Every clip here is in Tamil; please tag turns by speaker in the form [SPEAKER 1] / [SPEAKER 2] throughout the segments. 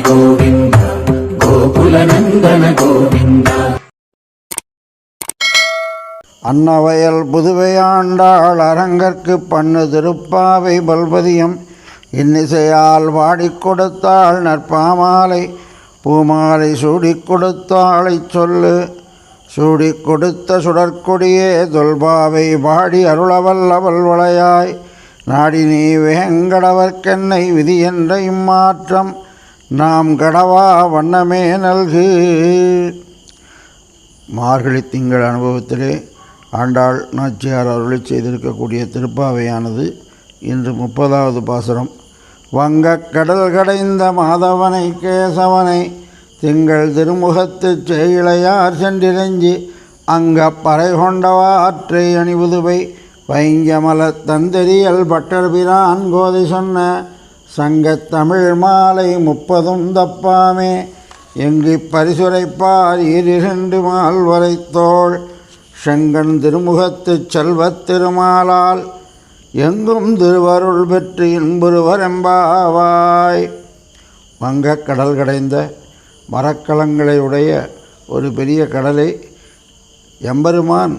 [SPEAKER 1] கோவிந்த கோகுலநந்தன கோவிந்த.
[SPEAKER 2] அன்னவயல் புதுவையாண்டாள் அரங்கற்கு பண்ணு திருப்பாவை பல்பதியம் இன்னிசையால் வாடிக் கொடுத்தாள் நற்பாமாலை பூமாலை சூடிக் கொடுத்தாளை சொல்லு. சூடிக் கொடுத்த சுடற்கொடியே தொல்பாவை பாடி அருளவல்லவல் வளையாய் நாடி நீ வேங்கடவர்க்கென்னை விதி என்ற இம்மாற்றம் நாம் கடவா வண்ணமே நல்கு. மார்கழி திங்கள் அனுபவத்திலே ஆண்டாள் நாச்சியார் அருளி செய்திருக்கக்கூடிய திருப்பாவையானது இன்று 30வது பாசுரம். வங்கக் கடல் கடைந்த மாதவனை கேசவனை திங்கள் திருமுகத்துச் செய்யிழையார் சென்றிரஞ்சி அங்கப் பறை கொண்டவாற்றை அணிவுதுவை வைங்கமலத் தந்தெறியல் பட்டர்பிரான் கோதை சொன்ன சங்கத் தமிழ் மாலை 30 தப்பாமே எங்கிப் பரிசுரைப்பார் ஈரிரண்டு மால்வரைத்தோள் செங்கண் திருமுகத்துச் செல்வத் திருமாலால் எங்கும் திருவருள் பெற்று இன்புறுவரெம்பாவாய். வங்கக் கடல் கடைந்த மரக்கலங்களை உடைய ஒரு பெரிய கடலை எம்பெருமான்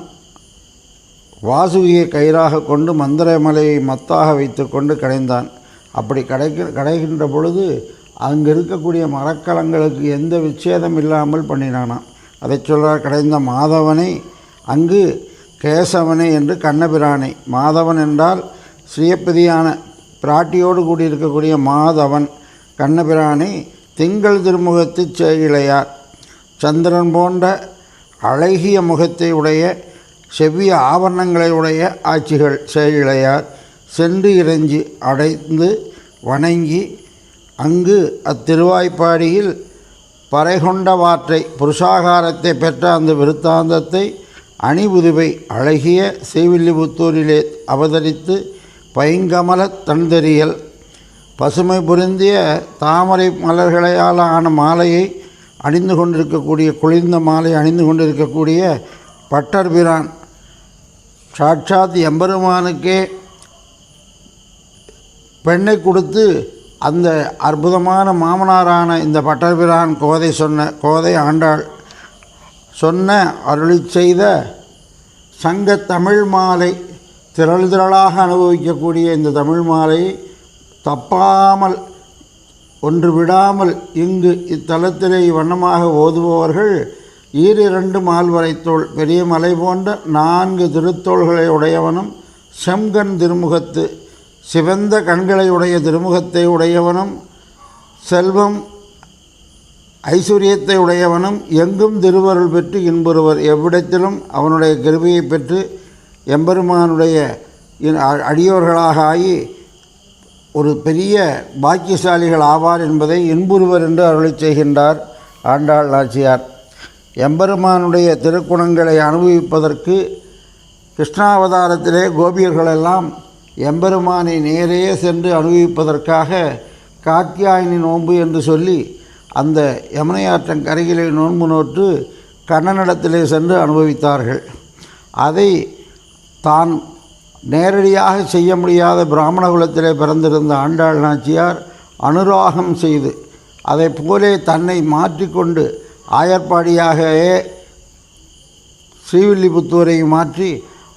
[SPEAKER 2] வாசுகியை கயிறாக கொண்டு மந்திரமலையை மத்தாக வைத்து கொண்டு கடைந்தான். அப்படி கடைகின்ற பொழுது அங்கு இருக்கக்கூடிய மரக்கலங்களுக்கு எந்த விச்சேதம் இல்லாமல் பண்ணினானான். அதை சொல்கிறார். கடைந்த மாதவனை அங்கு கேசவனை என்று கண்ணபிரானை. மாதவன் என்றால் ஸ்ரீயப்பதியான பிராட்டியோடு கூடியிருக்கக்கூடிய மாதவன். கண்ணபிரானை திங்கள் திருமுகத்து செய்யிழையார் சந்திரன் போன்ற அழகிய முகத்தை உடைய செவ்விய ஆபரணங்களை உடைய ஆட்சிகள் செய்யிழையார் சென்று இறைஞ்சி அடைந்து வணங்கி அங்கு அத்திருவாய்ப்பாடியில் பறைகொண்டவாற்றை புருஷாகாரத்தை பெற்ற அந்த விருத்தாந்தத்தை அணிபுதுவை அழகிய செய்வில்லிபுத்தூரிலே அவதரித்து பைங்கமலத் தந்தெறியல் பசுமை பொருந்திய தாமரை மலர்களால் ஆன மாலையை அணிந்து கொண்டிருக்கக்கூடிய குளிர்ந்த மாலை அணிந்து கொண்டிருக்கக்கூடிய பட்டர்பிரான் சாட்சாத் எம்பெருமானுக்கே பெண்ணை கொடுத்து அந்த அற்புதமான மாமனாரான இந்த பட்டர்பிரான் கோதை ஆண்டாள் சொன்ன அருளி செய்த சங்க தமிழ் மாலை திரளாக அனுபவிக்கக்கூடிய இந்த தமிழ் மாலையை தப்பாமல் ஒன்று விடாமல் இங்கு இத்தலத்திலே வண்ணமாக ஓதுபவர்கள் ஈரிரண்டு மால்வரைத்தோள் பெரிய மலை போன்ற 4 திருத்தோள்களை உடையவனும் செம்கண் திருமுகத்து சிவந்த கண்களை உடைய திருமுகத்தை உடையவனும் செல்வம் ஐஸ்வர்யத்தை உடையவனும் எங்கும் திருவருள் பெற்று இன்புறுவர் எவ்விடத்திலும் அவனுடைய கிருபையை பெற்று எம்பெருமானுடைய அடியோர்களாக ஆகி ஒரு பெரிய பாக்கியசாலிகள் ஆவார் என்பதை இன்புறுவர் என்று அருளி செய்கின்றார் ஆண்டாள் நாச்சியார். எம்பெருமானுடைய திருக்குணங்களை அனுபவிப்பதற்கு கிருஷ்ணாவதாரத்திலே கோபியர்களெல்லாம் எம்பெருமானை நேரே சென்று அனுபவிப்பதற்காக காத்தியாயினி நோன்பு என்று சொல்லி அந்த யமுனையாற்றங்கரையிலே நோன்பு நோற்று கண்ணனிடத்திலே சென்று அனுபவித்தார்கள். அதை தான் நேரடியாக செய்ய முடியாத பிராமண குலத்திலே பிறந்திருந்த ஆண்டாள் நாச்சியார் அனுராகம் செய்து அதை போலே தன்னை மாற்றிக்கொண்டு ஆயர்பாடியாகவே ஸ்ரீவில்லிபுத்தூரை மாற்றி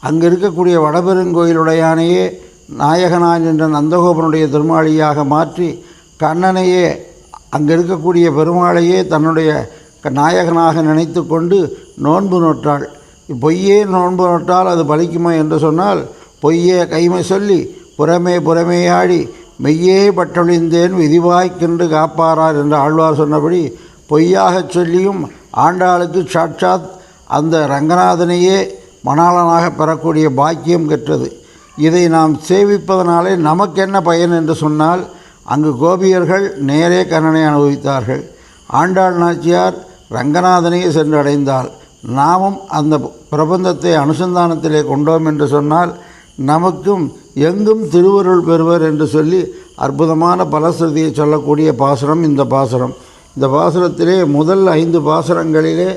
[SPEAKER 2] அங்கு இருக்கக்கூடிய வடபெருங்கோயிலுடையானையே நாயகனான் என்ற நந்தகோபனுடைய திருமாளியாக மாற்றி கண்ணனையே அங்கே இருக்கக்கூடிய பெருமாளையே தன்னுடைய நாயகனாக நினைத்து கொண்டு நோன்பு நோற்றாள். பொய்யே நோன்பு நோற்றால் அது பலிக்குமா என்று சொன்னால் பொய்யே கைமை சொல்லி புறமேயாடி மெய்யே பட்டொழிந்தேன் விதிவாய்க்கென்று காப்பாரார் என்று ஆழ்வார் சொன்னபடி பொய்யாகச் சொல்லியும் ஆண்டாளுக்கு சாட்சாத் அந்த ரங்கநாதனையே மணாளனாக பெறக்கூடிய பாக்கியம் பெற்றது. இதை நாம் சேவிப்பதனாலே நமக்கென்ன பயன் என்று சொன்னால் அங்கு கோபியர்கள் நேரே கண்ணனை அனுபவித்தார்கள். ஆண்டாள் நாச்சியார் ரங்கநாதனையே சென்றடைந்தாள். நாமும் அந்த பிரபந்தத்தை அனுசந்தானத்திலே கொண்டோம் என்று சொன்னால் நமக்கும் எங்கும் திருவருள் பெறுவர் என்று சொல்லி அற்புதமான பலஸ்ருதியை சொல்லக்கூடிய பாசுரம் இந்த பாசுரம். இந்த பாசுரத்திலே முதல் 5 பாசுரங்களிலே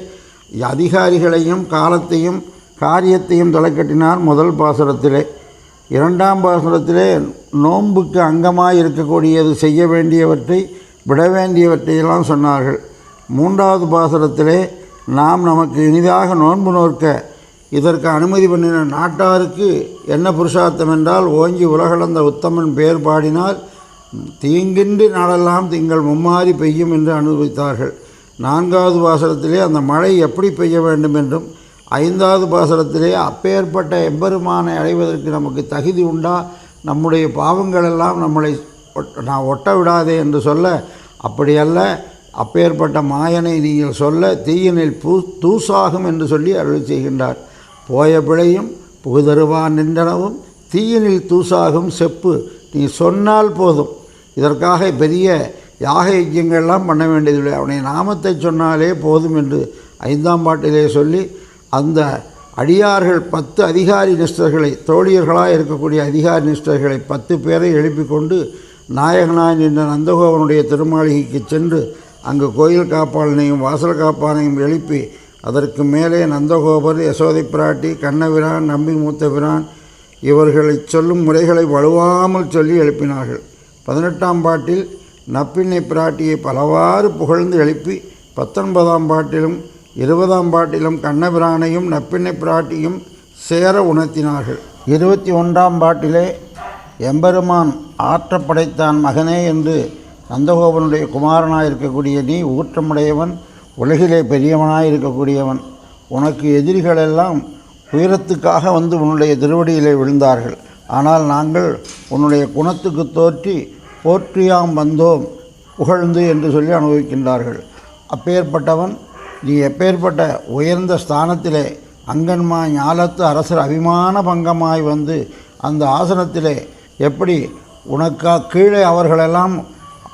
[SPEAKER 2] அதிகாரிகளையும் காலத்தையும் காரியத்தையும் தலைக்கட்டினார் முதல் பாசுரத்திலே. 2ஆம் பாசுரத்திலே நோன்புக்கு அங்கமாக இருக்கக்கூடியது செய்ய வேண்டியவற்றை விட வேண்டியவற்றையெல்லாம் சொன்னார்கள். 3வது பாசுரத்திலே நாம் நமக்கு இனிதாக நோன்பு நோக்க இதற்கு அனுமதி பண்ணின நாட்டாருக்கு என்ன புருஷார்த்தம் என்றால், ஓங்கி உலகளந்த உத்தமன் பேர் பாடினால் தீங்கின்றி நாளெல்லாம் திங்கள் மும்மாறி பெய்யும் என்று அனுபவித்தார்கள். 4வது பாசுரத்திலே அந்த மழை எப்படி பெய்ய வேண்டும் என்றும், 5வது பாசுரத்திலே அப்பேற்பட்ட எம்பெருமானை அடைவதற்கு நமக்கு தகுதி உண்டா, நம்முடைய பாவங்களெல்லாம் நம்மளை நான் ஒட்ட விடாதே என்று சொல்ல, அப்படியல்ல, அப்பேற்பட்ட மாயனை நீங்கள் சொல்ல தீயினில் தூசாகும் என்று சொல்லி அருள் செய்கின்றார். போய பிழையும் புகுதருவான் நின்றனவும் தீயினில் தூசாகும் செப்பு, நீ சொன்னால் போதும். இதற்காக பெரிய யாக யஜ்யங்கள்லாம் பண்ண வேண்டியதில்லை, அவனை நாமத்தை சொன்னாலே போதும் என்று 5ஆம் பாட்டிலே சொல்லி, அந்த அடியார்கள் 10 அதிகாரி நிஷ்டர்களை, தோழியர்களாக இருக்கக்கூடிய அதிகாரி நிஷ்டர்களை 10 பேரை எழுப்பி கொண்டு நாயகனாய் நின்ற நந்தகோபனுடைய திருமாளிகைக்கு சென்று அங்கு கோயில் காப்பாளனையும் வாசல் காப்பானையும் எழுப்பி, அதற்கு மேலே நந்தகோபர், யசோதை பிராட்டி, கண்ணபிரான், நம்பி மூத்த பிரான் இவர்களை சொல்லும் முறைகளை வலுவாமல் சொல்லி எழுப்பினார்கள். 18ஆம் பாட்டில் நப்பிண்ணை பிராட்டியை பலவாறு புகழ்ந்து எழுப்பி, 19ஆம் பாட்டிலும் 20ஆம் பாட்டிலும் கண்ணபிரானையும் நப்பிண்ணை பிராட்டியும் சேர உணர்த்தினார்கள். 21ஆம் பாட்டிலே எம்பெருமான் ஆற்றப்படைத்தான் மகனே என்று நந்தகோபனுடைய குமாரனாக இருக்கக்கூடிய நீ ஊற்றமுடையவன், உலகிலே பெரியவனாக இருக்கக்கூடியவன், உனக்கு எதிரிகளெல்லாம் உயரத்துக்காக வந்து உன்னுடைய திருவடியிலே விழுந்தார்கள். ஆனால் நாங்கள் உன்னுடைய குணத்துக்கு தோற்றி போற்றியாம் வந்தோம் புகழ்ந்து என்று சொல்லி அனுபவிக்கின்றார்கள். அப்பேற்பட்டவன் நீ எப்பேற்பட்ட உயர்ந்த ஸ்தானத்திலே அங்கன்மா ஞாலத்து அரசர் அபிமான பங்கமாய் வந்து அந்த ஆசனத்திலே எப்படி உனக்கா கீழே அவர்களெல்லாம்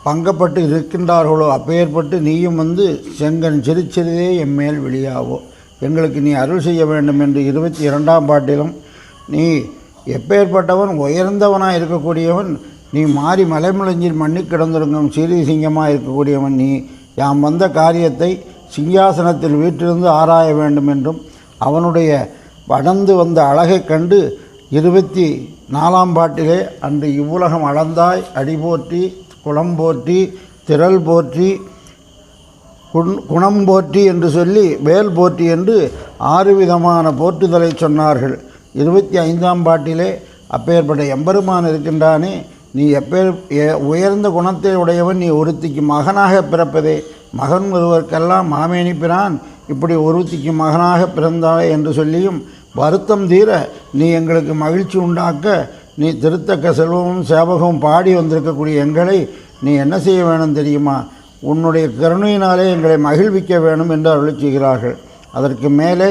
[SPEAKER 2] பங்கப்பட்டு இருக்கின்றார்களோ அப்பேற்பட்டு நீயும் வந்து செங்கன் சிறுச்சிறிதே எம்மேல் வெளியாவோ, எங்களுக்கு நீ அருள் செய்ய வேண்டும் என்று 22ஆம் பாட்டிலும், நீ எப்பேற்பட்டவன் உயர்ந்தவனாக இருக்கக்கூடியவன், நீ மாறி மலைமுழஞ்சில் மண்ணி கிடந்திருக்கும் சீரி சிங்கமாக இருக்கக்கூடியவன், நீ யாம் வந்த காரியத்தை சிங்காசனத்தில் வீற்றிருந்து ஆராய வேண்டும் என்றும், அவனுடைய வடந்து வந்த அழகை கண்டு 24ஆம் பாட்டிலே அன்று இவ்வுலகம் அளந்தாய் அடிபோற்றி குளம் போற்றி திரள் போற்றி குணம் போற்றி என்று சொல்லி வேல் போற்றி என்று 6 விதமான போற்றுதலை சொன்னார்கள். 25ஆம் பாட்டிலே அப்பேற்பட்ட எம்பெருமான் இருக்கின்றானே, நீ உயர்ந்த குணத்தை உடையவன், நீ ஒருத்திக்கு மகனாக பிறப்பதே, மகன் ஒருவருக்கெல்லாம் மாமேனி பிரான் இப்படி ஒருத்திக்கு மகனாக பிறந்தாய் என்று சொல்லியும், வருத்தம் தீர நீ எங்களுக்கு மகிழ்ச்சி உண்டாக்க நீ திருத்தக்க செல்வமும் சேவகமும் பாடி வந்திருக்கக்கூடிய எங்களை நீ என்ன செய்ய வேணும் தெரியுமா, உன்னுடைய கருணையினாலே எங்களை மகிழ்விக்க வேணும் என்று அருள் செய்கிறார்கள். அதற்கு மேலே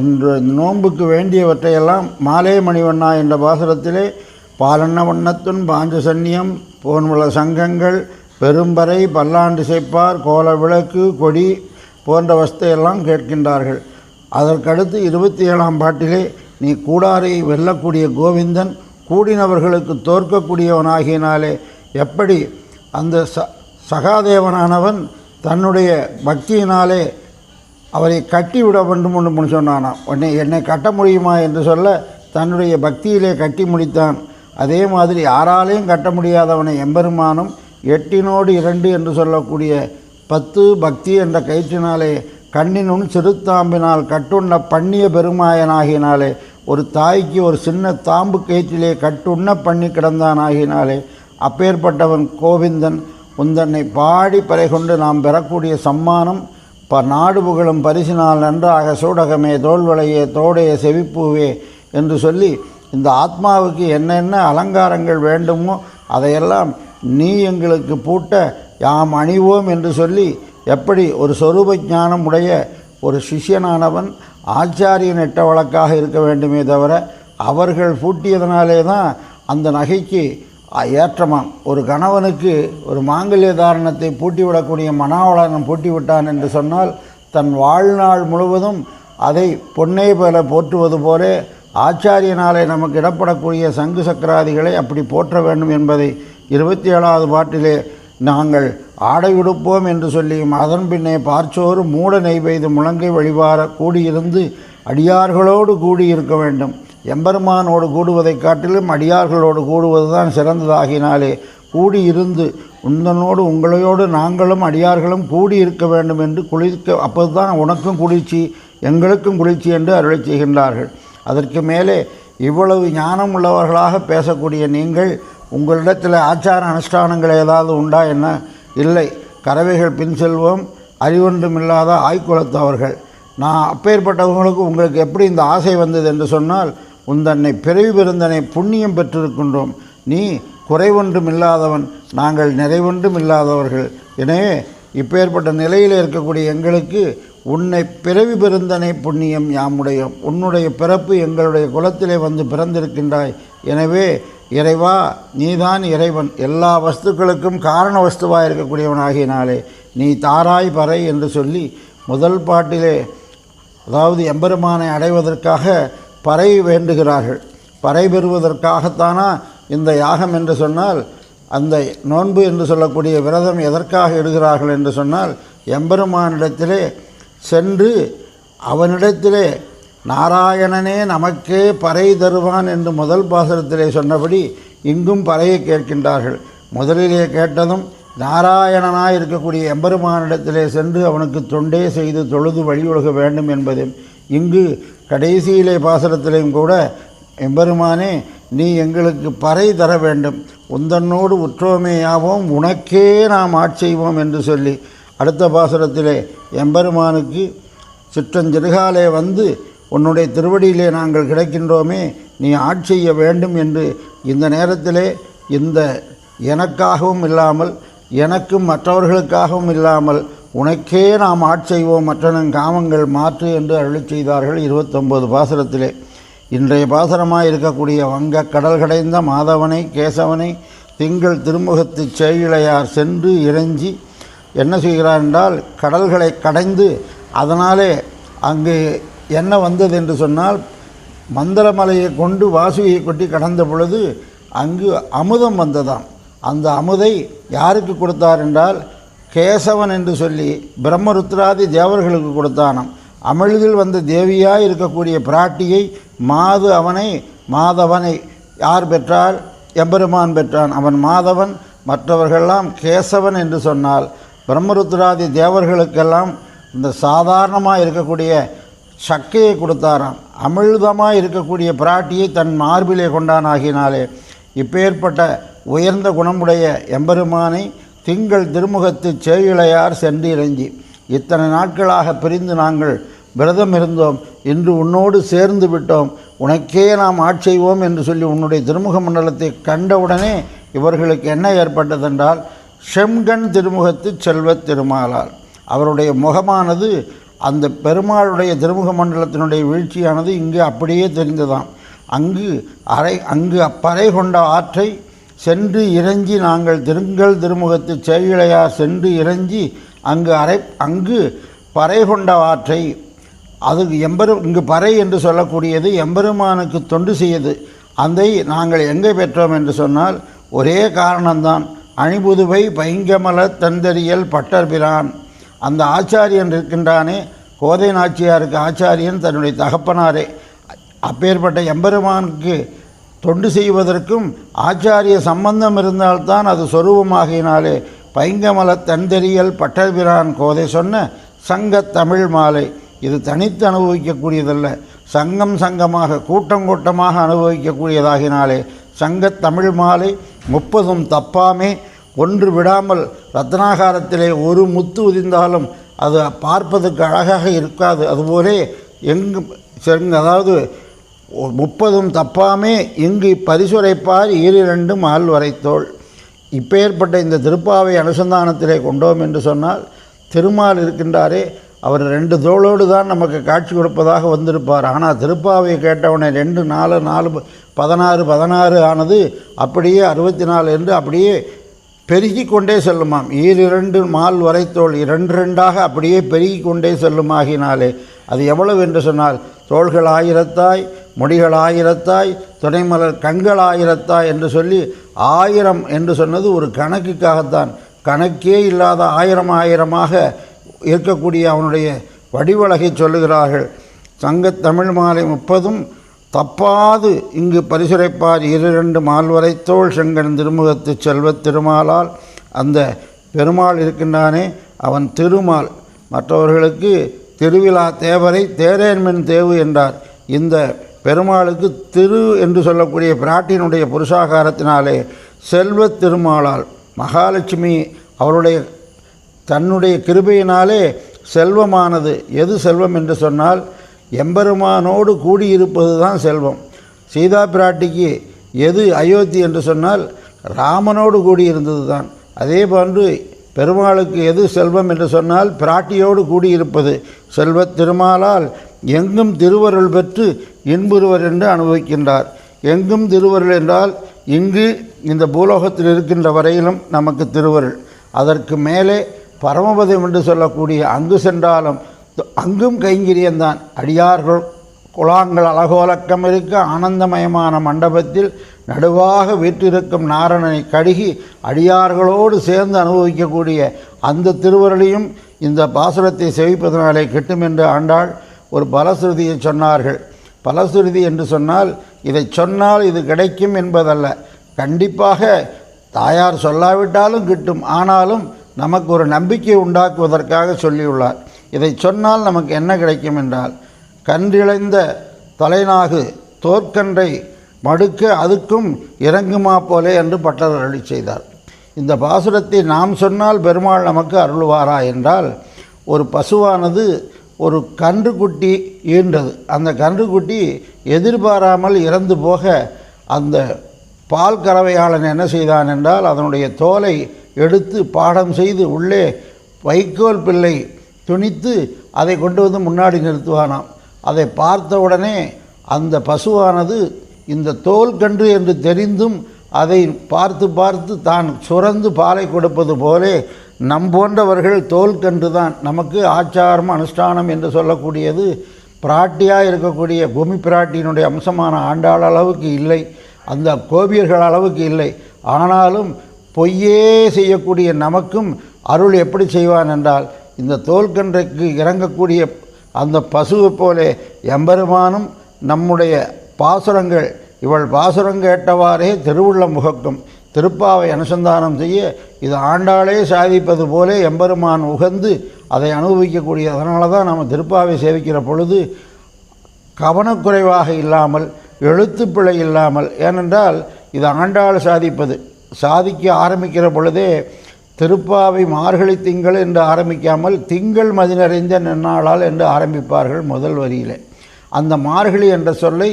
[SPEAKER 2] என்று நோன்புக்கு வேண்டியவற்றையெல்லாம் மாலே மணிவண்ணா என்ற பாசுரத்திலே பாலண்ண வண்ணத்துன் பாஞ்ச சன்னியம் போன்முள சங்கங்கள் பெரும்பறை பல்லாண்டு செய்ப்பார் கோல விளக்கு கொடி போன்ற வஸ்தையெல்லாம் கேட்கின்றார்கள். அதற்கடுத்து 27ஆம் பாட்டிலே நீ கூடாரை வெல்லக்கூடிய கோவிந்தன் கூடினவர்களுக்கு தோற்கக்கூடியவனாகினாலே எப்படி அந்த சகாதேவனானவன் தன்னுடைய பக்தியினாலே அவரை கட்டிவிட வேண்டும் என்று சொன்னானாம். என்னை கட்ட முடியுமா என்று சொல்ல தன்னுடைய பக்தியிலே கட்டி முடித்தான். அதே மாதிரி யாராலையும் கட்ட முடியாதவனை எம்பெருமானும் 8 2 என்று சொல்லக்கூடிய 10 பக்தி என்ற கயிற்றினாலே கண்ணினும் சிறுத்தாம்பினால் கட்டுண்ண பண்ணிய பெருமாயனாகினாலே, ஒரு தாய்க்கு ஒரு சின்ன தாம்பு கயிற்றிலே கட்டுண்ண பண்ணி கிடந்தானாகினாலே, அப்பேற்பட்டவன் கோவிந்தன் உந்தன்னை பாடி பறை கொண்டு நாம் பெறக்கூடிய சம்மானம் நாடு புகழும் பரிசினால் நன்றாக சூடகமே தோல்வளையே தோடைய செவிப்பூவே என்று சொல்லி, இந்த ஆத்மாவுக்கு என்னென்ன அலங்காரங்கள் வேண்டுமோ அதையெல்லாம் நீ எங்களுக்கு பூட்ட யாம் அணிவோம் என்று சொல்லி, எப்படி ஒரு சொரூப ஞானம் உடைய ஒரு சிஷ்யனானவன் ஆச்சாரியன் எட்ட வழக்காக இருக்க வேண்டுமே தவிர, அவர்கள் பூட்டியதனாலே தான் அந்த நகைக்கு ஏற்றமாம். ஒரு கணவனுக்கு ஒரு மாங்கல்ய தாரணத்தை பூட்டிவிடக்கூடிய மணாவளன் பூட்டிவிட்டான் என்று சொன்னால், தன் வாழ்நாள் முழுவதும் அதை பொன்னே போல போற்றுவது போலே ஆச்சாரியனாலே நமக்கு இடப்படக்கூடிய சங்கு சக்கராதிகளை அப்படி போற்ற வேண்டும் என்பதை 27வது பாட்டிலே நாங்கள் ஆடை உடுப்போம் என்று சொல்லியும், அதன் பின்னே பார்ச்சோறு மூட நெய் பெய்து முழங்கை வழிபார கூடியிருந்து அடியார்களோடு கூடியிருக்க வேண்டும். எம்பெருமானோடு கூடுவதை காட்டிலும் அடியார்களோடு கூடுவது தான் சிறந்ததாகினாலே கூடியிருந்து உந்தனோடு உங்களையோடு நாங்களும் அடியார்களும் கூடி இருக்க வேண்டும் என்று குளிர்க்க, அப்போது தான் உனக்கும் குளிர்ச்சி எங்களுக்கும் குளிர்ச்சி என்று அருளை செய்கின்றார்கள். அதற்கு மேலே இவ்வளவு ஞானம் உள்ளவர்களாக பேசக்கூடிய நீங்கள் உங்களிடத்தில் ஆச்சார அனுஷ்டானங்கள் ஏதாவது உண்டா என்ன? இல்லை. கறவைகள் பின் செல்வோம், அறிவொன்றுமில்லாத ஆய்குலத்தவர்கள். நான் அப்பேற்பட்டவங்களுக்கு உங்களுக்கு எப்படி இந்த ஆசை வந்தது என்று சொன்னால், உந்தன்னை பிறவி பெருந்தனை புண்ணியம் பெற்றிருக்கின்றோம். நீ குறைவொன்றும் இல்லாதவன், நாங்கள் நிறைவொன்றும் இல்லாதவர்கள். எனவே இப்பேற்பட்ட நிலையில் இருக்கக்கூடிய எங்களுக்கு உன்னை பிறவி பெருந்தனை புண்ணியம் யாமுடையோம். உன்னுடைய பிறப்பு எங்களுடைய குலத்திலே வந்து பிறந்திருக்கின்றாய். எனவே இறைவா, நீதான் இறைவன், எல்லா வஸ்துக்களுக்கும் காரண வஸ்துவாக இருக்கக்கூடியவனாகினாலே நீ தாராய் பறை என்று சொல்லி முதல் பாட்டிலே, அதாவது எம்பெருமானை அடைவதற்காக பறை வேண்டுகிறார்கள். பறை பெறுவதற்காகத்தானா இந்த யாகம் என்று சொன்னால், அந்த நோன்பு என்று சொல்லக்கூடிய விரதம் எதற்காக இடுகிறார்கள் என்று சொன்னால், எம்பெருமானிடத்திலே சென்று அவனிடத்திலே நாராயணனே நமக்கே பறை தருவான் என்று முதல் பாசுரத்திலே சொன்னபடி இங்கும் பறையை கேட்கின்றார்கள். முதலிலே கேட்டதும் நாராயணனாய் இருக்கக்கூடிய எம்பெருமானிடத்திலே சென்று அவனுக்கு தொண்டே செய்து தொழுது வழியொழுக வேண்டும் என்பதும், இங்கு கடைசியிலே பாசுரத்திலேயும் கூட எம்பெருமானே நீ எங்களுக்கு பறை தர வேண்டும், உந்தன்னோடு உற்றோமேயாவோம், உனக்கே நாம் ஆட்செய்வோம் என்று சொல்லி அடுத்த பாசுரத்திலே எம்பெருமானுக்கு சிற்றஞ்சிறுகாலே வந்து உன்னுடைய திருவடியிலே நாங்கள் கிடைக்கின்றோமே, நீ ஆட்செய்ய வேண்டும் என்று இந்த நேரத்திலே இந்த எனக்காகவும் இல்லாமல் எனக்கும் மற்றவர்களுக்காகவும் இல்லாமல் உனக்கே நாம் ஆட்செய்வோம், மற்றனங் காமங்கள் மாற்று என்று அருளி செய்தார்கள் 29 பாசுரத்திலே. இன்றைய பாசுரமாக இருக்கக்கூடிய வங்க கடல் கடைந்த மாதவனை கேசவனை திங்கள் திருமுகத்து சேயிழையார் சென்று இறைஞ்சி என்ன செய்கிறார் என்றால், கடல்களை கடைந்து அதனாலே அங்கு என்ன வந்தது என்று சொன்னால், மந்தரமலையை கொண்டு வாசுகியை கொட்டி கடந்த பொழுது அங்கு அமுதம் வந்ததாம். அந்த அமுதை யாருக்கு கொடுத்தார் என்றால், கேசவன் என்று சொல்லி பிரம்மருத்ராதி தேவர்களுக்கு கொடுத்தானாம். அமிழ்தில் வந்த தேவியாய் இருக்கக்கூடிய பிராட்டியை மாதவனை யார் பெற்றால்? எம்பெருமான் பெற்றான். அவன் மாதவன், மற்றவர்களெல்லாம் கேசவன் என்று சொன்னால், பிரம்மருத்ராதி தேவர்களுக்கெல்லாம் இந்த சாதாரணமாக இருக்கக்கூடிய சக்கையை கொடுத்தாராம். அமிழ்தமாக இருக்கக்கூடிய பிராட்டியை தன் மார்பிலே கொண்டானாகினாலே இப்பேற்பட்ட உயர்ந்த குணமுடைய எம்பெருமானை திங்கள் திருமுகத்து சேயிழையார் சென்று இறைஞ்சி, இத்தனை நாட்களாக பிரிந்து நாங்கள் விரதம் இருந்தோம், இன்று உன்னோடு சேர்ந்து விட்டோம், உனக்கே நாம் ஆட்செய்வோம் என்று சொல்லி உன்னுடைய திருமுக மண்டலத்தை கண்டவுடனே இவர்களுக்கு என்ன ஏற்பட்டதென்றால், செம்கண் திருமுகத்து செல்வத் திருமாலால் அவருடைய முகமானது அந்த பெருமாளுடைய திருமுக மண்டலத்தினுடைய வீழ்ச்சியானது இங்கு அப்படியே தெரிந்ததாம். அங்கு அப்பறை கொண்ட ஆற்றை சென்று இறைஞ்சி நாங்கள் திருமுகத்து சேயிழையார் சென்று இறைஞ்சி அங்கு பறை கொண்ட ஆற்றை, அது இங்கு பறை என்று சொல்லக்கூடியது எம்பெருமானுக்கு தொண்டு செய்யது. அதை நாங்கள் எங்கே பெற்றோம் என்று சொன்னால், ஒரே காரணம்தான், அணிபுதுவை பைங்கமல தந்தரியல் பட்டர்பிரான். அந்த ஆச்சாரியன் இருக்கின்றானே, கோதை நாச்சியாருக்கு ஆச்சாரியன் தன்னுடைய தகப்பனாரே. அப்பேற்பட்ட எம்பெருமானுக்கு தொண்டு செய்வதற்கும் ஆச்சாரிய சம்பந்தம் இருந்தால்தான் அது சொரூபமாகினாலே பைங்கமல தந்தரியல் பட்டர்பிரான் கோதை சொன்ன சங்கத் தமிழ் மாலை. இது தனித்து அனுபவிக்கக்கூடியதல்ல, சங்கமாக கூட்டமாக அனுபவிக்கக்கூடியதாகினாலே சங்கத் தமிழ் மாலை 30 தப்பாமே ஒன்று விடாமல் ரத்னாகாரத்திலே ஒரு முத்து உதிர்ந்தாலும் அது பார்ப்பதற்கு அழகாக இருக்காது. அதுபோலே அதாவது 30 தப்பாமே இங்கு பரிசுரைப்பார் 2 மால் வரைத்தோள். இப்பேற்பட்ட இந்த திருப்பாவை அனுசந்தானத்திலே கொண்டோம் என்று சொன்னால், திருமால் இருக்கின்றாரே, அவர் 2 தோளோடு தான் நமக்கு காட்சி கொடுப்பதாக வந்திருப்பார். ஆனால் திருப்பாவையை கேட்டவனை 2 4 4 16 16 ஆனது அப்படியே 64 என்று அப்படியே பெருகி கொண்டே செல்லுமாம். 2 மால் வரைத்தோள் 2 அப்படியே பெருகி கொண்டே செல்லுமாகினாலே அது எவ்வளவு என்று சொன்னால், தோள்கள் 1000 முடிகள் 1000 துணைமலர் கண்கள் 1000 என்று சொல்லி 1000 என்று சொன்னது ஒரு கணக்குக்காகத்தான். கணக்கே இல்லாத 1000 இருக்கக்கூடிய அவனுடைய வடிவழகை சொல்லுகிறார்கள். சங்கத் தமிழ் மாலை 30 தப்பாது இங்கு பரிசுரைப்பார் 2 மால் வரைத்தோள் செங்கன் திருமுகத்து செல்வத் திருமாலால் அந்த பெருமாள் இருக்கின்றானே அவன் திருமால். மற்றவர்களுக்கு திருவிழா தேவரை தேரேன்மென் தேவு என்றார். இந்த பெருமாளுக்கு திரு என்று சொல்லக்கூடிய பிராட்டியினுடைய புருஷாகாரத்தினாலே செல்வத் திருமாலால் மகாலட்சுமி அவருடைய தன்னுடைய கிருபையினாலே செல்வமானது. எது செல்வம் என்று சொன்னால் எம்பெருமானோடு கூடியிருப்பது தான் செல்வம். சீதா பிராட்டிக்கு எது அயோத்தி என்று சொன்னால் ராமனோடு கூடியிருந்தது தான். அதே போன்று பெருமாளுக்கு எது செல்வம் என்று சொன்னால் பிராட்டியோடு கூடியிருப்பது. செல்வத் திருமாலால் எங்கும் திருவருள் பெற்று இன்புறுவர் என்று அனுபவிக்கின்றார். எங்கும் திருவருள் என்றால் இங்கு இந்த பூலோகத்தில் இருக்கின்ற வரையிலும் நமக்கு திருவருள். அதற்கு மேலே பரமபதம் என்று சொல்லக்கூடிய அங்கு சென்றாலும் அங்கும் கைங்கரியம்தான். அடியார்கள் குழாங்கள் அலகோலக்கம் இருக்க ஆனந்தமயமான மண்டபத்தில் நடுவாக வீற்றிருக்கும் நாரணனை கடுகி அடியார்களோடு சேர்ந்து அனுபவிக்கக்கூடிய அந்த திருவருளையும் இந்த பாசுரத்தை செவிப்பதனாலே கிட்டும் என்று ஆண்டாள் ஒரு பலசுருதியை சொன்னார்கள். பலசுருதி என்று சொன்னால் இதை சொன்னால் இது கிடைக்கும் என்பதல்ல. கண்டிப்பாக தாயார் சொல்லாவிட்டாலும் கிட்டும். ஆனாலும் நமக்கு ஒரு நம்பிக்கை உண்டாக்குவதற்காக சொல்லியுள்ளார். இதை சொன்னால் நமக்கு என்ன கிடைக்கும் என்றால் கன்றிழைந்த தலைநாகு தோற்கன்றை மடுக்க அதுக்கும் இறங்குமா போலே என்று பட்டர் அருளி செய்தார். இந்த பாசுரத்தை நாம் சொன்னால் பெருமாள் நமக்கு அருள்வாரா என்றால், ஒரு பசுவானது ஒரு கன்றுக்குட்டி ஈன்றது. அந்த கன்றுக்குட்டி எதிர்பாராமல் இறந்து போக அந்த பால் கறவையாளன் என்ன செய்தான் என்றால் அதனுடைய தோலை எடுத்து பாடம் செய்து உள்ளே வைக்கோல் பிள்ளை துணித்து அதை கொண்டு வந்து முன்னாடி நிறுத்துவானாம். அதை பார்த்தவுடனே அந்த பசுவானது இந்த தோல் கன்று என்று தெரிந்தும் அதை பார்த்து பார்த்து தான் சுரந்து பாலை கொடுப்பது போலே நம் போன்றவர்கள் தோல் கன்று தான். நமக்கு ஆச்சாரம் அனுஷ்டானம் என்று சொல்லக்கூடியது பிராட்டியாக இருக்கக்கூடிய பூமி பிராட்டியினுடைய அம்சமான ஆண்டாள் அளவுக்கு இல்லை, அந்த கோபியர்கள் அளவுக்கு இல்லை. ஆனாலும் பொய்யே செய்யக்கூடிய நமக்கும் அருள் எப்படி செய்வான் என்றால் இந்த தோல்கன்றைக்கு இறங்கக்கூடிய அந்த பசுவை போலே எம்பெருமானும் நம்முடைய பாசுரங்கள் இவள் பாசுரம் கேட்டவாறே திருவுள்ளம் முகக்கும் திருப்பாவை அனுசந்தானம் செய்ய இது ஆண்டாளே சாதிப்பது போலே எம்பெருமான் உகந்து அதை அனுபவிக்கக்கூடிய. அதனால தான் நம்ம திருப்பாவை சேவிக்கிற பொழுது கவனக்குறைவாக இல்லாமல் எழுத்துப்பிழை இல்லாமல், ஏனென்றால் இது ஆண்டாள் சாதிப்பது. சாதிக்க ஆரம்பிக்கிற பொழுதே திருப்பாவை மார்கழி திங்கள் என்று ஆரம்பிக்காமல் திங்கள் மதி நிறைந்த நன்னாளால் என்று ஆரம்பிப்பார்கள் முதல் வரியிலே. அந்த மார்கழி என்ற சொல்லை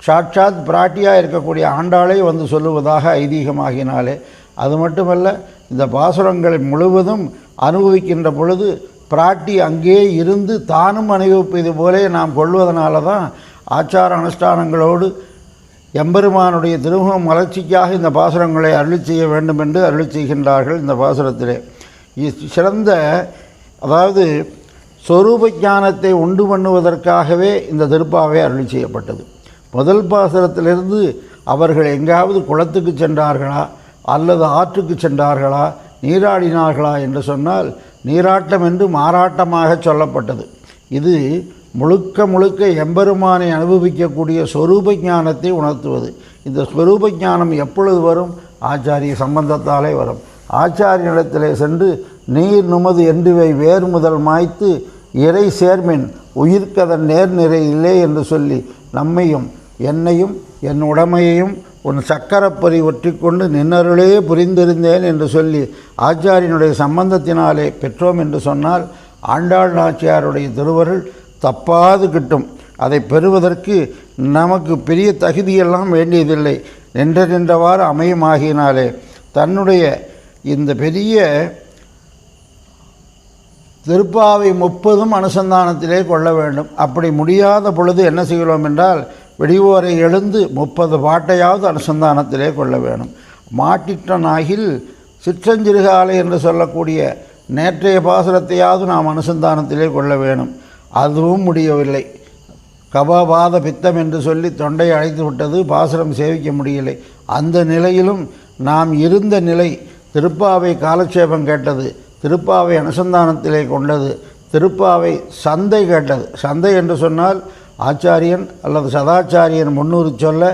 [SPEAKER 2] சாட்சாத் பிராட்டியாக இருக்கக்கூடிய ஆண்டாளே வந்து சொல்லுவதாக ஐதீகமாகினாலே, அது மட்டுமல்ல இந்த பாசுரங்களை முழுவதும் அனுபவிக்கின்ற பொழுது பிராட்டி அங்கே இருந்து தானும் அனுபவிப்பது போலே நாம் கொள்வதனால தான் ஆச்சார அனுஷ்டானங்களோடு எம்பெருமானுடைய திருமுகம் வளர்ச்சிக்காக இந்த பாசுரங்களை அருளி செய்ய வேண்டும் என்று அருளி செய்கின்றார்கள். இந்த பாசுரத்திலே சிறந்த, அதாவது சொரூப ஞானத்தை உண்டு பண்ணுவதற்காகவே இந்த திருப்பாவை அருளி செய்யப்பட்டது. முதல் பாசுரத்திலிருந்து அவர்கள் எங்காவது குளத்துக்கு சென்றார்களா அல்லது ஆற்றுக்கு சென்றார்களா நீராடினார்களா என்று சொன்னால் நீராட்டம் என்று மாறாட்டமாக சொல்லப்பட்டது. இது முழுக்க முழுக்க எம்பெருமானை அனுபவிக்கக்கூடிய ஸ்வரூப ஞானத்தை உணர்த்துவது. இந்த ஸ்வரூப ஞானம் எப்பொழுது வரும்? ஆச்சாரிய சம்பந்தத்தாலே வரும். ஆச்சாரியனிடத்திலே சென்று நீர் நுமது என்றுவை வேறு முதல் மாய்த்து இறை சேர்மின் உயிர்க்கதன் நேர்நிறை இல்லை என்று சொல்லி நம்மையும் என்னையும் என் உடமையையும் உன் சக்கரப்பொறி ஒற்றி கொண்டு நின்னருளே புரிந்திருந்தேன் என்று சொல்லி ஆச்சாரியனுடைய சம்பந்தத்தினாலே பெற்றோம் என்று சொன்னால் ஆண்டாள் நாச்சியாருடைய திருவருள் தப்பாது கிட்டும். அதை பெறுவதற்கு நமக்கு பெரிய தகுதியெல்லாம் வேண்டியதில்லை, நின்றவாறு அமையுமாகினாலே தன்னுடைய இந்த பெரிய திருப்பாவை 30 அனுசந்தானத்திலே கொள்ள வேண்டும். அப்படி முடியாத பொழுது என்ன செய்கிறோம் என்றால் வெடிவோரை எழுந்து 30 பாட்டையாவது அனுசந்தானத்திலே கொள்ள வேணும். மாட்டிட்டனாகில் சிற்றஞ்சிறுகாலை என்று சொல்லக்கூடிய நேற்றைய பாசுரத்தையாவது நாம் அனுசந்தானத்திலே கொள்ள வேணும். அதுவும் முடியவில்லை. கபபாத பித்தம் என்று சொல்லி தொண்டை அழைத்து விட்டது, பாசுரம் சேவிக்க முடியலை. அந்த நிலையிலும் நாம் இருந்த நிலை திருப்பாவை காலட்சேபம் கேட்டது, திருப்பாவை அனுசந்தானத்திலே கொண்டது, திருப்பாவை சந்தை கேட்டது. சந்தை என்று சொன்னால் ஆச்சாரியன் அல்லது சதாச்சாரியன் 300 சொல்ல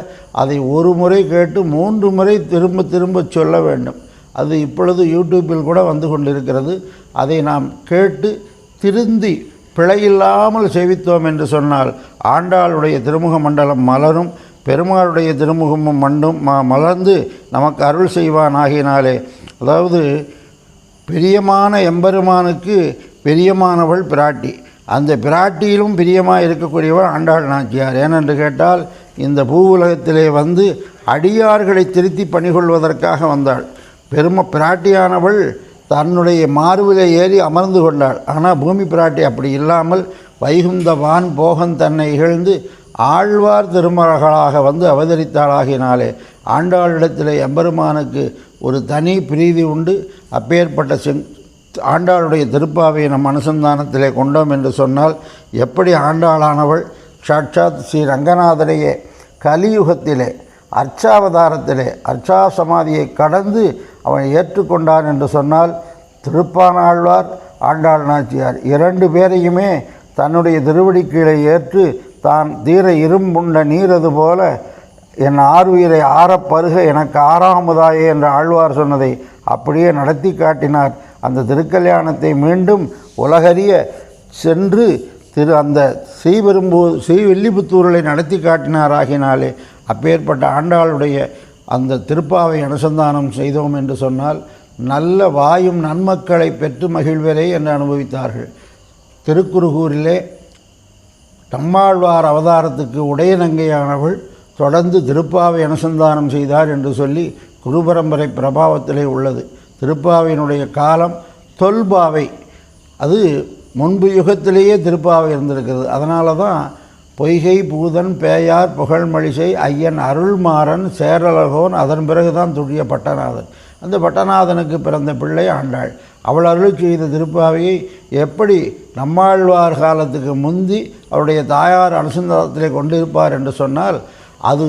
[SPEAKER 2] அதை ஒரு முறை கேட்டு 3 முறை திரும்ப திரும்ப சொல்ல வேண்டும். அது இப்பொழுது யூடியூப்பில் கூட வந்து கொண்டிருக்கிறது. அதை நாம் கேட்டு திருந்தி பிழையில்லாமல் சேவித்தோம் என்று சொன்னால் ஆண்டாளுடைய திருமுக மண்டலம் மலரும், பெருமாளுடைய திருமுகமும் மலர்ந்து நமக்கு அருள் செய்வான். ஆகினாலே, அதாவது பிரியமான எம்பெருமானுக்கு பிரியமானவள் பிராட்டி, அந்த பிராட்டியிலும் பிரியமாக இருக்கக்கூடியவள் ஆண்டாள் நாச்சியார். ஏனென்று கேட்டால் இந்த பூவுலகத்திலே வந்து அடியார்களை திருத்தி பணிகொள்வதற்காக வந்தாள். பிராட்டியானவள் தன்னுடைய மார்பிலே ஏறி அமர்ந்து கொண்டாள். ஆனால் பூமி பிராட்டி அப்படி இல்லாமல் வைகுந்த வான் போகன் தன்னை இகழ்ந்து ஆழ்வார் திருமகளாக வந்து அவதரித்தாளாகினாலே ஆண்டாளிடத்தில் எம்பெருமானுக்கு ஒரு தனி பிரீதி உண்டு. அப்பேற்பட்ட ஆண்டாளுடைய திருப்பாவை நம் அனுசந்தானத்திலே கொண்டோம் என்று சொன்னால், எப்படி ஆண்டாளானவள் சாட்சாத் ஸ்ரீ ரங்கநாதனையே கலியுகத்திலே அர்ச்சாவதாரத்திலே அர்ச்சா சமாதியை கடந்து அவனை ஏற்றுக்கொண்டான் என்று சொன்னால், திருப்பானாழ்வார் ஆண்டாள் நாச்சியார் 2 பேரையுமே தன்னுடைய திருவடி கீழே ஏற்று தான் தீர இரும்புண்ட நீரது போல என் ஆறுயிரை ஆறப்பருக எனக்கு ஆறாமுதாயே என்று ஆழ்வார் சொன்னதை அப்படியே நடத்தி காட்டினார். அந்த திருக்கல்யாணத்தை மீண்டும் உலகறிய சென்று அந்த ஸ்ரீவில்லிபுத்தூரிலே நடத்தி காட்டினாராகினாலே அப்பேற்பட்ட ஆண்டாளுடைய அந்த திருப்பாவை அனுசந்தானம் செய்தோம் என்று சொன்னால் நல்ல வாயும் நன்மக்களை பெற்று மகிழ்வரே என்று அனுபவித்தார்கள். திருக்குறுகூரிலே நம்மாழ்வார் அவதாரத்துக்கு உடையநங்கையானவள் தொடர்ந்து திருப்பாவை அனுசந்தானம் செய்தார் என்று சொல்லி குருபரம்பரை பிரபாவத்திலே உள்ளது. திருப்பாவையினுடைய காலம் தொல்பாவை, அது முன்பு யுகத்திலேயே திருப்பாவை இருந்திருக்கிறது. அதனால தான் பொய்கை பூதன் பேயார் புகழ்மழிசை ஐயன் அருள்மாறன் சேரலகோன், அதன் பிறகு தான் துடிய பட்டநாதன். அந்த பட்டநாதனுக்கு பிறந்த பிள்ளை ஆண்டாள். அவள் அருள் செய்த திருப்பாவையை எப்படி நம்மாழ்வார் காலத்துக்கு முந்தி அவருடைய தாயார் அனுசந்தானத்திலே கொண்டிருப்பார் என்று சொன்னால், அது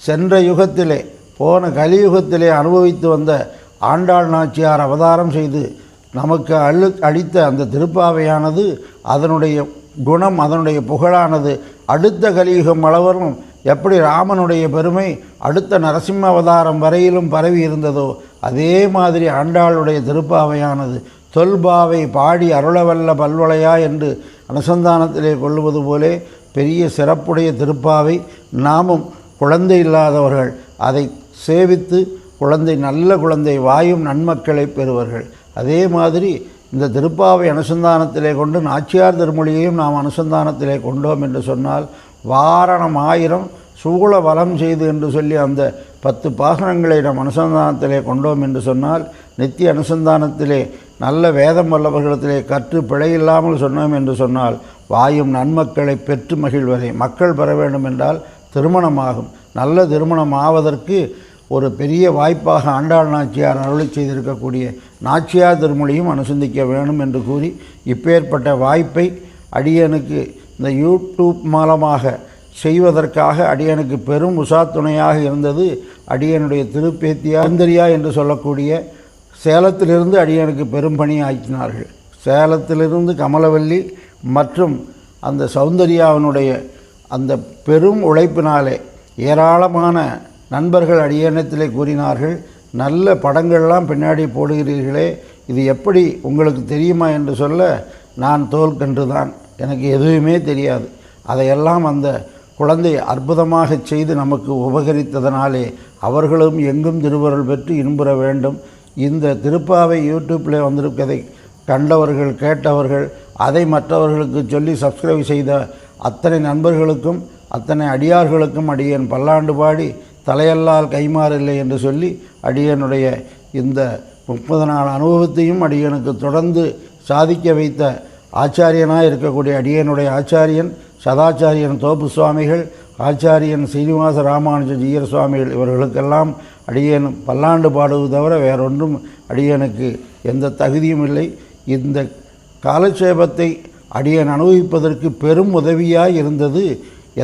[SPEAKER 2] சென்ற யுகத்திலே போன கலியுகத்திலே அனுபவித்து வந்த ஆண்டாள் நாச்சியார் அவதாரம் செய்து நமக்கு அளித்த அந்த திருப்பாவையானது அதனுடைய குணம், அதனுடைய புகழானது அடுத்த கலியுகம் அளவரும் எப்படி ராமனுடைய பெருமை அடுத்த நரசிம்ம அவதாரம் வரையிலும் பரவி இருந்ததோ அதே மாதிரி ஆண்டாளுடைய திருப்பாவையானது தொல்பாவை பாடி அருளவல்ல பல்வளையா என்று அனுசந்தானத்திலே கொள்ளுவது போலே பெரிய சிறப்புடைய திருப்பாவை. நாமும் குழந்தை இல்லாதவர்கள் அதை சேவித்து நல்ல குழந்தை வாயும் நன்மக்களை பெறுவர்கள். அதே மாதிரி இந்த திருப்பாவை அனுசந்தானத்திலே கொண்டு நாச்சியார் திருமொழியையும் நாம் அனுசந்தானத்திலே கொண்டோம் என்று சொன்னால், வாரணம் 1000 சூழ வலம் செய்து என்று சொல்லி அந்த 10 பாசனங்களை நாம் அனுசந்தானத்திலே கொண்டோம் என்று சொன்னால், நித்திய அனுசந்தானத்திலே நல்ல வேதம் வல்லவர்களிடத்திலே கற்று பிழையில்லாமல் சொன்னோம் என்று சொன்னால், வாயும் நன்மக்களை பெற்று மகிழ்வரை. மக்கள் பெற வேண்டும் என்றால் திருமணமாகும். நல்ல திருமணம் ஆவதற்கு ஒரு பெரிய வாய்ப்பாக ஆண்டாள் நாச்சியார் அருளை செய்திருக்கக்கூடிய நாச்சியார் திருமொழியும் அனுசந்திக்க வேணும் என்று கூறி, இப்பேற்பட்ட வாய்ப்பை அடியனுக்கு இந்த யூடியூப் மூலமாக செய்வதற்காக அடியனுக்கு பெரும் உசாத்துணையாக இருந்தது அடியனுடைய திருப்பேத்தியார் சௌந்தர்யா என்று சொல்லக்கூடிய சேலத்திலிருந்து அடியனுக்கு பெரும் பணி ஆக்கினார்கள். சேலத்திலிருந்து கமலவல்லி மற்றும் அந்த சௌந்தர்யாவினுடைய அந்த பெரும் உழைப்பினாலே ஏராளமான நண்பர்கள் அடியேனத்திலே கூறினார்கள், நல்ல படங்கள்லாம் பின்னாடி போடுகிறீர்களே, இது எப்படி உங்களுக்கு தெரியுமா என்று சொல்ல, நான் தோல்கன்று தான், எனக்கு எதுவுமே தெரியாது. அதையெல்லாம் அந்த குழந்தை அற்புதமாக செய்து நமக்கு உபகரித்ததனாலே அவர்களும் எங்கும் திருவருள் பெற்று இன்புற வேண்டும். இந்த திருப்பாவை யூடியூப்பில் வந்திருப்பதை கண்டவர்கள் கேட்டவர்கள் அதை மற்றவர்களுக்கு சொல்லி சப்ஸ்கிரைப் செய்த அத்தனை நண்பர்களுக்கும் அத்தனை அடியார்களுக்கும் அடியேன் பல்லாண்டு பாடி தலையல்லால் கைமாறில்லை என்று சொல்லி அடியனுடைய இந்த 30 நாள் அனுபவத்தையும் அடியனுக்கு தொடர்ந்து சாதிக்க வைத்த ஆச்சாரியனாக இருக்கக்கூடிய அடியனுடைய ஆச்சாரியன் சதாச்சாரியன் தோப்பு சுவாமிகள், ஆச்சாரியன் ஸ்ரீனிவாச ராமானுஜ ஜீயர் சுவாமிகள், இவர்களுக்கெல்லாம் அடியேன் பல்லாண்டு பாடுவது தவிர வேறொன்றும் அடியனுக்கு எந்த தகுதியும் இல்லை. இந்த காலட்சேபத்தை அடியன் அனுபவிப்பதற்கு பெரும் உதவியாக இருந்தது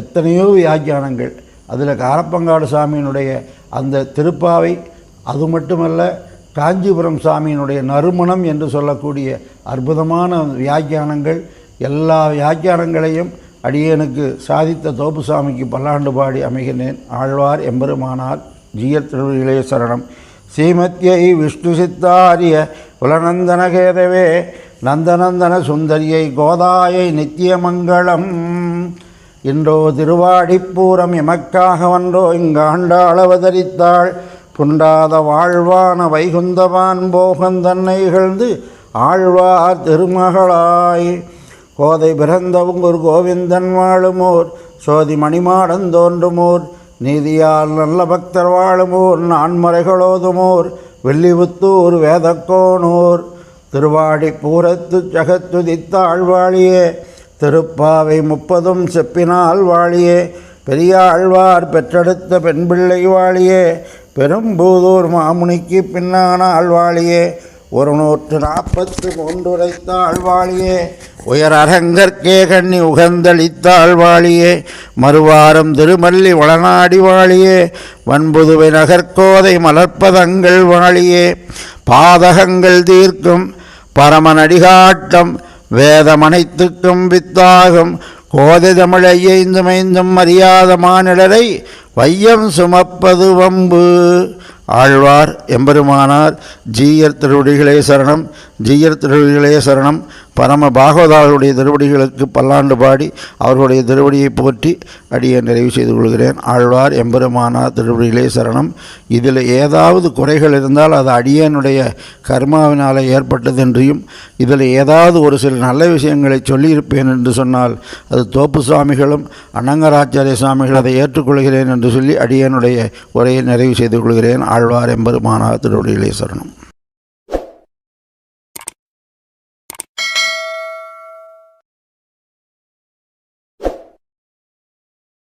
[SPEAKER 2] எத்தனையோ வியாக்கியானங்கள். அதில் காரப்பங்காடு சாமியினுடைய அந்த திருப்பாவை, அது மட்டுமல்ல காஞ்சிபுரம் சாமியினுடைய நறுமணம் என்று சொல்லக்கூடிய அற்புதமான வியாக்கியானங்கள், எல்லா வியாக்கியானங்களையும் அடியனுக்கு சாதித்த தோப்புசாமிக்கு பல்லாண்டு பாடி அமைகின்றேன். ஆழ்வார் எம்பெருமானார் ஜீயர் திருவிழிலே சரணம். ஸ்ரீமத்யை விஷ்ணு சித்தாரிய குலநந்தன கேதவே நந்தநந்தன சுந்தரியை கோதாயை நித்தியமங்கலம். இன்றோ திருவாடிப்பூரம் எமக்காக வன்றோ இங்காண்டாள் அவதரித்தாள். புண்டாத வாழ்வான வைகுந்தவான் போகந்தன்னை இகழ்ந்து ஆழ்வார் திருமகளாய். கோதை பிறந்தவுங்கூர் கோவிந்தன் வாழுமோர் சோதி மணிமாடன் தோன்றுமோர் நீதியால் நல்ல பக்தர் வாழுமோர் நான்மறைகளோதுமோர் வெள்ளிபுத்தூர் வேதக்கோனூர். திருவாடிப்பூரத்து ஜகத்துதித்தாள் வாழியே திருப்பாவை 30 செப்பினால் வாழியே. பெரியாழ்வார் பெற்றெடுத்த பெண் பிள்ளை வாழியே பெரும்பூதூர் மாமுனிக்கு பின்னானால் வாழியே. 143 உரைத்தாள் வாழியே உயர் அரங்கற்கே கண்ணி உகந்தளித்தாள் வாழியே. மறுவாரம் திருமல்லி வளநாடி வாழியே வன்புதுவை நகர்கோதை மலர்ப்பதங்கள் வாழியே. பாதகங்கள் தீர்க்கும் பரமநடிகாட்டம் வேதமனைத்துக்கும் வித்தாகும் கோதை தமிழையைந்துமைந்தும் அறியாத மானிடரை வையம் சுமப்பது வம்பு. ஆழ்வார் எம்பெருமானார் ஜீயர் திருவடிகளே சரணம், ஜீயர் திருவடிகளே சரணம். பரம பாகவதாருடைய திருவடிகளுக்கு பல்லாண்டு பாடி அவர்களுடைய திருவடியை போற்றி அடியை நிறைவு செய்து கொள்கிறேன். ஆழ்வார் எம்பெருமானார் திருவடிகளே சரணம். இதில் ஏதாவது குறைகள் இருந்தால் அது அடியனுடைய கர்மாவினால் ஏற்பட்டது என்றும், இதில் ஏதாவது ஒரு சில நல்ல விஷயங்களை சொல்லியிருப்பேன் என்று சொன்னால் அது தோப்பு சுவாமிகளும் அனங்கராச்சாரிய சுவாமிகள் அதை ஏற்றுக்கொள்கிறேன் என்று சொல்லி அடியனுடைய உரையை நிறைவு செய்து கொள்கிறேன். ஆழ்வார் எம்பெருமானார் திருவடிகளே சரணம்.